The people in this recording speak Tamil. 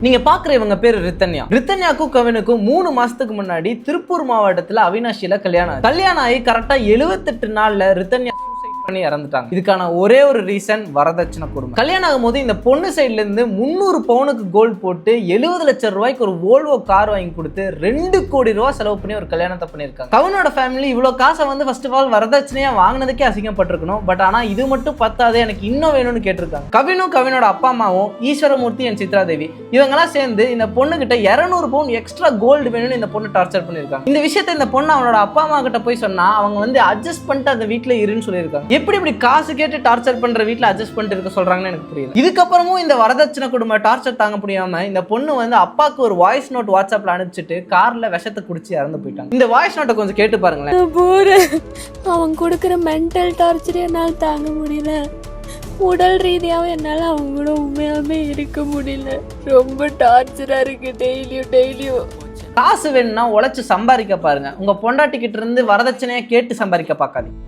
நீங்க பாக்குற இவங்க பேரு ரித்தன்யாக்கும் கவினுக்கும் 3 மாசத்துக்கு முன்னாடி திருப்பூர் மாவட்டத்துல அவினாஷில கல்யாணம் ஆகி கரெக்டா 78 நாள்ல ரித்தன்யா பண்ணி இறந்துட்டாங்க. இதுக்கான ஒரே ஒரு ரீசன் வரதட்சணை கொடுமை. கல்யாணம் ஆகும்போது இந்த பொண்ணு சைட்ல இருந்து 300 பவுனுக்கு கோல்ட் போட்டு 70 லட்சம் ரூபாய்க்கு ஒரு வோல்வோ கார் வாங்கி கொடுத்து 2 கோடி ரூபாய் செலவு பண்ணி ஒரு கல்யாணத்தை பண்ணிருக்காங்க. கவினோட ஃபேமிலி இவ்வளவு காசை வந்து ஃபர்ஸ்ட் ஆஃப் ஆல் வரதட்சணையா வாங்கினதுக்கே அசிங்கப்பட்டிருக்கணும். பட் ஆனா இது மட்டும் பத்தாதே, எனக்கு இன்னும் வேணும்னு கேட்டிருக்காங்க. கவினோட அப்பா அம்மாவும் ஈஸ்வரமூர்த்தி அண்ட் சித்ரா தேவி இவங்கெல்லாம் சேர்ந்து இந்த பொண்ணு கிட்ட 200 பவுன் எக்ஸ்ட்ரா கோல்டு வேணும்னு இந்த பொண்ணு டார்ச்சர் பண்ணிருக்காங்க. இந்த விஷயத்தை இந்த பொண்ணு அவனோட அப்பா அம்மா கிட்ட போய் சொன்னா அவங்க வந்து அட்ஜஸ்ட் பண்ணிட்டு அந்த வீட்டுல இருன்னு சொல்லியிருக்காங்க. எப்படி காசு கேட்டு டார்ச்சர் பண்ற வீட்ல அட்ஜஸ்ட் பண்ணிட்டு இருக்க சொல்றாங்கன்னு எனக்கு புரியல. இதுக்கப்புறமும் இந்த வரதட்சணை குடும்ப டார்ச்சர் தாங்க முடியாம இந்த பொண்ணு வந்து அப்பாக்கு ஒரு வாய்ஸ் நோட் வாட்ஸ்அப்ல அனுப்பிச்சிட்டு கார்ல விஷத்தை குடிச்சு இறந்து போயிட்டாங்க. இந்த வாய்ஸ் நோட்டை கொஞ்சம் கேட்டு பாருங்களேன். அவன் கொடுக்குற மென்டல் டார்ச்சர் என்னால தாங்க முடியல. உடல் ரீதியாகவும் என்னால் அவங்க கூட உண்மையாவே இருக்க முடியல. ரொம்ப டார்ச்சரா இருக்கு. டெய்லியும் காசு வேணும்னா உழைச்சு சம்பாதிக்க பாருங்க. உங்க பொண்டாட்டி கிட்ட இருந்து வரதட்சணையா கேட்டு சம்பாதிக்க பார்க்காதீங்க.